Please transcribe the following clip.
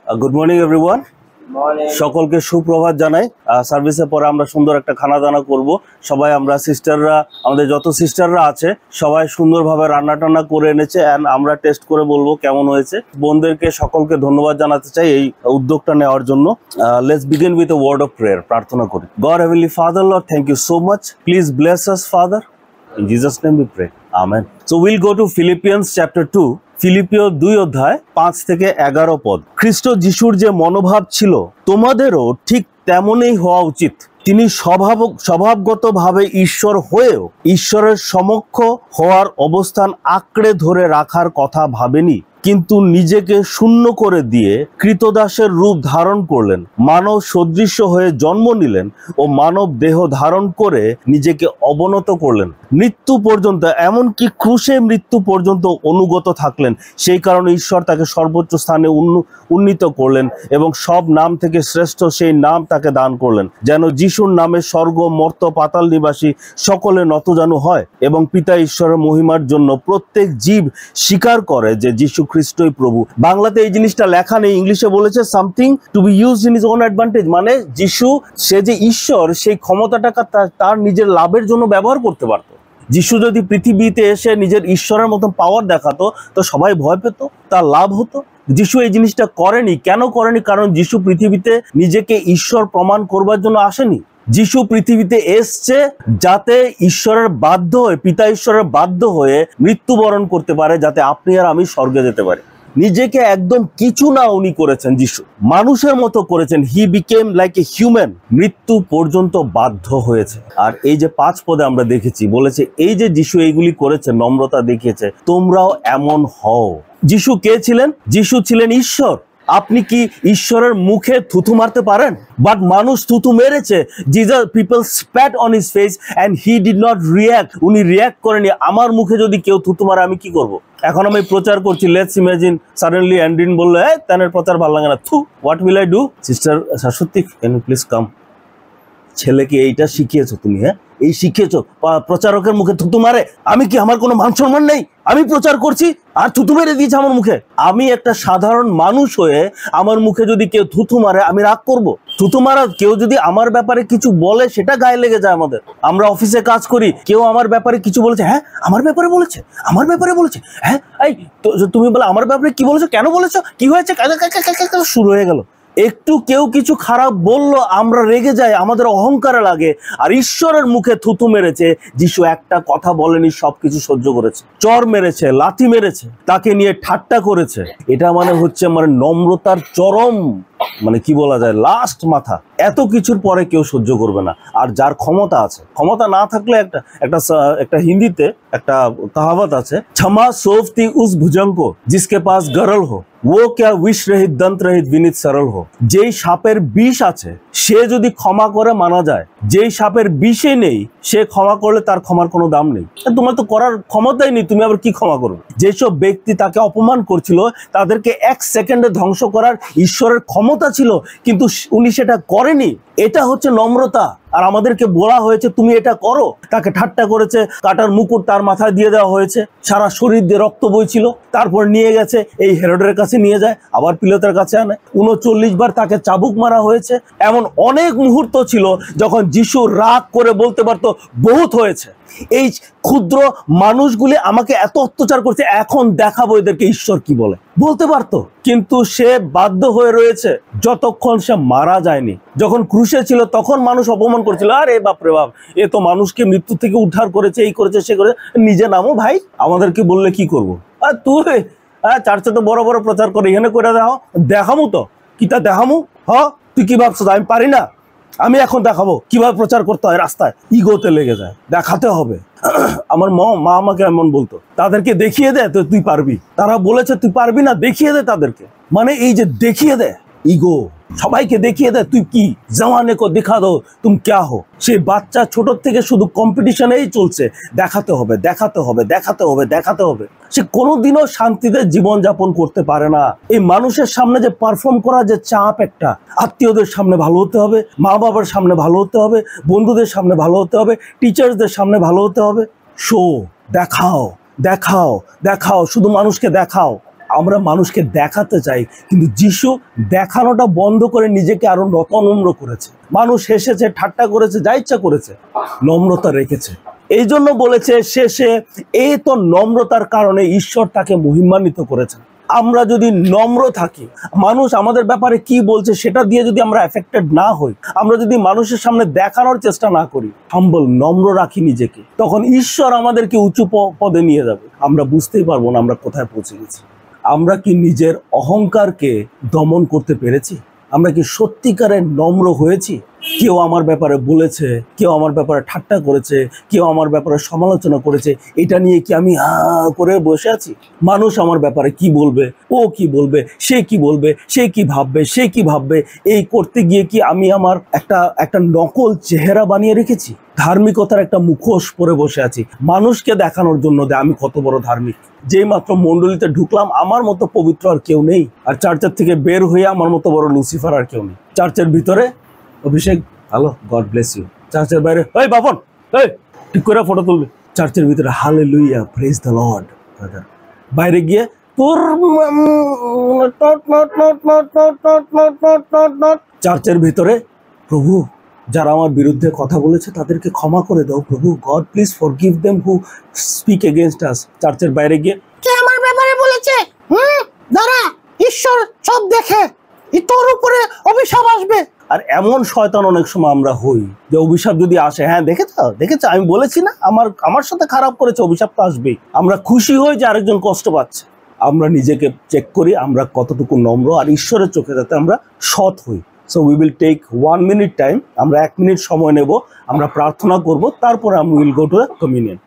Good morning everyone. সকলকে সুপ্রভাত জানাই। সার্ভিসের পরে আমরা সুন্দর একটা খানা দানা করব। সবাই আমরা সিস্টাররা, আমাদের যত সিস্টাররা আছে সবাই সুন্দরভাবে রান্না টান্না করে এনেছে অ্যান্ড আমরা টেস্ট করে বলবো কেমন হয়েছে। বোনদেরকে সকলকে ধন্যবাদ জানাতে চাই এই উদ্যোগটা নেওয়ার জন্য। Let's begin with a word of prayer. প্রার্থনা করি। God heavenly father, lord, thank you so much. Please bless us father. In Jesus' name we pray. Amen. So we'll go to Philippians chapter 2. ফিলিপিও 2 অধ্যায় 5 থেকে 11 পদ। খ্রিস্ট যিশুর যে মনোভাব ছিল তোমাদেরও ঠিক তেমনই হওয়া উচিত। তিনি স্বভাবগতভাবে ঈশ্বর হয়েও ঈশ্বরের সমক্ষ হওয়ার অবস্থান আঁকড়ে ধরে রাখার কথা ভাবেনি, কিন্তু নিজেকে শূন্য করে দিয়ে কৃতদাসের রূপ ধারণ করলেন, মানব সদৃশ্য হয়ে জন্ম নিলেন ও মানব দেহ ধারণ করে নিজেকে অবনত করলেন মৃত্যু পর্যন্ত, এমনকি ক্রুশে মৃত্যু পর্যন্ত অনুগত থাকলেন। সেই কারণে ঈশ্বর তাকে সর্বোচ্চ স্থানে উন্নীত করলেন এবং সব নাম থেকে শ্রেষ্ঠ সেই নাম তাকে দান করলেন, যেন যিশুর নামে স্বর্গ, মর্ত, পাতাল নিবাসী সকলে নতজানু হয় এবং পিতা ঈশ্বরের মহিমার জন্য প্রত্যেক জীব স্বীকার করে যে যিশু খ্রিস্টই প্রভু। বাংলাতে এই জিনিসটা লেখা নেই, ইংলিশে বলেছে something to be used in his own advantage, মানে যিশু সে যে ঈশ্বর সেই ক্ষমতাটাকে তার নিজের লাভের জন্য ব্যবহার করতে পারত। যিশু যদি পৃথিবীতে এসে নিজের ঈশ্বরের মতন পাওয়ার দেখাতো তো সবাই ভয় পেত, তার লাভ হতো। যিশু এই জিনিসটা করেনি। কেন করেনি? কারণ যিশু পৃথিবীতে নিজেকে ঈশ্বর প্রমাণ করবার জন্য আসেনি। যিশু পৃথিবীতে এসছে যাতে ঈশ্বরের বাধ্য হয়ে, পিতা ঈশ্বরের বাধ্য হয়ে মৃত্যুবরণ করতে পারে, যাতে আপনি আর আমি স্বর্গে যেতে পারি। নিজেকে একদম কিছু না উনি করেছেন, যিশু মানুষের মতো করেছেন। He became like a human, মৃত্যু পর্যন্ত বাধ্য হয়েছে। আর এই যে 5 পদে আমরা দেখেছি, বলেছে এই যে যিশু এইগুলি করেছে, নম্রতা দেখিয়েছে, তোমরাও এমন হও। যিশু কে ছিলেন? যিশু ছিলেন ঈশ্বর। আপনি কি ঈশ্বরের মুখে থুথু মারতে পারেন? বাট মানুষ থুথু মেরেছে। Jesus people spat on his face and he did not react. উনি রিঅ্যাক্ট করেনি। আমার মুখে যদি কেউ থুথু মারে আমি কি করব? এখন আমি প্রচার করছি, লেটস ইমাজিন সাডেনলি অ্যান্ড্রিন বললো, তানের প্রচার ভালো লাগে না, থু, what will I do? Sister Shashwati, can you please come. ছেলেকে এইটা শিখিয়েছো তুমি? এই শিখিয়েছো প্রচারকের মুখে থুতু মারে? আমি কি, আমার কোনো মান সম্মান নেই? আমি প্রচার করছি আর থুতু মেরে দিয়েছে আমার মুখে। আমি একটা সাধারণ মানুষ হয়ে আমার মুখে যদি কেউ থুতু মারে আমি রাগ করব? থুতু মারা কেউ যদি আমার ব্যাপারে কিছু বলে সেটা গায়ে লেগে যায় আমাদের। আমরা অফিসে কাজ করি, কেউ আমার ব্যাপারে কিছু বলেছে, হ্যাঁ আমার ব্যাপারে বলেছে, আমার ব্যাপারে বলেছে, হ্যাঁ এই তুমি বলে আমার ব্যাপারে কি বলেছো, কেন বলেছো, কি হয়েছে, শুরু হয়ে গেল। একটু কেউ কিছু খারাপ বললো আমরা রেগে যাই, আমাদের অহংকারে লাগে। আর ঈশ্বরের মুখে থুতু মেরেছে। যিশু একটা কথা বলেনি, সবকিছু সহ্য করেছে। চর মেরেছে, লাথি মেরেছে, তাকে নিয়ে ঠাট্টা করেছে। এটা মানে হচ্ছে নম্রতার চরম, মানে কি বলা যায়, লাস্ট মাথা। এত কিছুর পরে কেউ সহ্য করবে না। আর যার ক্ষমতা আছে, ক্ষমতা না থাকলে একটা হিন্দিতে একটা কাহাবত আছে, क्षमा सोफती उस भुजंग को जिसके पास गरल हो, वो क्या विष रहित दंत रहित विनीत सरल हो। যেই সাপের বিষ আছে সে যদি ক্ষমা করে মানা যায়, যেই সাপের বিষে নেই সে ক্ষমা করলে তার ক্ষমার কোনো দাম নেই। তোমার তো করার ক্ষমতাই নেই, তুমি আবার কি ক্ষমা করবে? যেসব ব্যক্তি তাকে অপমান করছিল তাদেরকে 1 সেকেন্ডে ধ্বংস করার ঈশ্বরের ক্ষমতা ছিল, কিন্তু উনি সেটা করেনি। এটা হচ্ছে নম্রতা। আর আমাদেরকে বলা হয়েছে তুমি এটা করো। তাকে ঠাট্টা করেছে, কাটার মুকুট তার মাথায় দিয়ে দেওয়া হয়েছে, সারা শরীর দিয়ে রক্ত বইছিল, তারপর নিয়ে গেছে এই হেরোডের কাছে নিয়ে যায়, আবার পিলাতের কাছে আনে, 39 বার তাকে চাবুক মারা হয়েছে। এমন অনেক মুহূর্ত ছিল যখন যিশু রাগ করে বলতে পারতো বহুত হয়েছে, এই ক্ষুদ্র মানুষগুলি আমাকে এত অত্যাচার করছে, এখন দেখাবো এদেরকে ঈশ্বর কি বলে, বলতে পারতো। কিন্তু সে বাধ্য হয়ে রয়েছে যতক্ষণ সে মারা যায়নি। যখন ক্রুশে ছিল তখন মানুষ অপমান করছিল, আরে বাপরে বাপ, এ তো মানুষকে মৃত্যু থেকে উদ্ধার করেছে, এই করেছে, সে করেছে। নিজে নামো ভাই, আমাদেরকে বললে কি করবো? আর তুই চার্চে তো বড় বড় প্রচার করে, এখানে করে দেখামু তো কিটা দেখামু। তুই কি ভাবছো আমি পারি না? আমি এখন দেখাবো কিভাবে প্রচার করতে হয়। রাস্তায় ইগোতে লেগে যায়, দেখাতে হবে। আমার মা আমাকে এমন বলতো, তাদেরকে দেখিয়ে দে তো তুই পারবি। তারা বলেছে তুই পারবি না, দেখিয়ে দে তাদেরকে। মানে এই যে দেখিয়ে দে, ইগো, সবাইকে দেখিয়ে দে তুই কি, জওয়ানে কো দিখা দো তুমি ক্যা হো। সেই বাচ্চা ছোট থেকে শুধু কম্পিটিশনেই চলছে, দেখাতে হবে, দেখাতে হবে, দেখাতে হবে, দেখাতে হবে। সে কোনোদিনও শান্তিতে জীবন যাপন করতে পারে না। এই মানুষের সামনে যে পারফর্ম করা যে চাপ, একটা আত্মীয়দের সামনে ভালো হতে হবে, মা বাবার সামনে ভালো হতে হবে, বন্ধুদের সামনে ভালো হতে হবে, টিচার্সদের সামনে ভালো হতে হবে। শো, দেখাও, দেখাও, দেখাও, শুধু মানুষকে দেখাও। আমরা মানুষকে দেখাতে চাই, কিন্তু যিশু দেখানোটা বন্ধ করে নিজেকে আরো নম্র করেছে। মানুষ হেসেছে, ঠাট্টা করেছে, যা ইচ্ছা করেছে, নম্রতা রেখেছে। এই জন্য বলেছে শেষে, এই তো নম্রতার কারণে ঈশ্বর তাকে মহিমান্বিত করেছেন। আমরা যদি নম্র থাকি, মানুষ আমাদের ব্যাপারে কি বলছে সেটা দিয়ে যদি আমরা এফেক্টেড না হই, আমরা যদি মানুষের সামনে দেখানোর চেষ্টা না করি, হাম্বল নম্র রাখি নিজেকে, তখন ঈশ্বর আমাদেরকে উঁচু পদে নিয়ে যাবে। আমরা বুঝতেই পারবো না আমরা কোথায় পৌঁছে গেছি। আমরা কি নিজের অহংকারকে দমন করতে পেরেছি? আমরা কি সত্যিকারের নম্র হয়েছি? কেউ আমার ব্যাপারে বলেছে, কেউ আমার ব্যাপারে ঠাট্টা করেছে, কেউ আমার ব্যাপারে সমালোচনা করেছে, এটা নিয়ে কি আমি হা করে বসে আছি? মানুষ আমার ব্যাপারে কি বলবে, ও কি বলবে, সে কি বলবে, সে কি ভাববে, সে কি ভাববে, এই করতে গিয়ে কি আমি আমার একটা নকল চেহারা বানিয়ে রেখেছি? ধার্মিকতার একটা মুখোশ পরে বসে আছি মানুষকে দেখানোর জন্য যে আমি কত বড় ধার্মিক। যেই মাত্র মন্ডলীতে ঢুকলাম, আমার মতো পবিত্র আর কেউ নেই, আর চার্চের থেকে বের হয়ে আমার মতো বড় লুসিফার আর কেউ নেই। চার্চের ভিতরে অভিষেক, হ্যালো, গড ব্লেস ইউ। চার্চের বাইরে, এই বাপন, এই ঠিক করে ফটো তুলবে। চার্চের ভিতরে হালেলুয়া, প্রেজ দ্য লর্ড। বাইরে গিয়ে তোর চার্চের ভিতরে, প্রভু যারা আমার বিরুদ্ধে কথা বলেছে তাদেরকে ক্ষমা করে দাও প্রভু, God please forgive them who speak against us. চার্চের বাইরে গিয়ে, কে আমার ব্যাপারে বলেছে? দাঁড়া, ঈশ্বর সব দেখে, তোর উপরে অভিশাপ আসবে। আর এমন শয়তান অনেক সময় আমরা হই যে অভিশাপ যদি আসে, হ্যাঁ দেখেছো আমি বলেছি না, আমার সাথে খারাপ করেছে, অভিশাপ তো আসবেই। আমরা খুশি হই যে আরেকজন কষ্ট পাচ্ছে। আমরা নিজেকে চেক করি আমরা কতটুকু নম্র, আর ঈশ্বরের চোখে যাতে আমরা সৎ হই। So we will take 1 minute time, আমরা 1 মিনিট সময় নেব, আমরা প্রার্থনা করব, তারপরে আমি will go to the communion.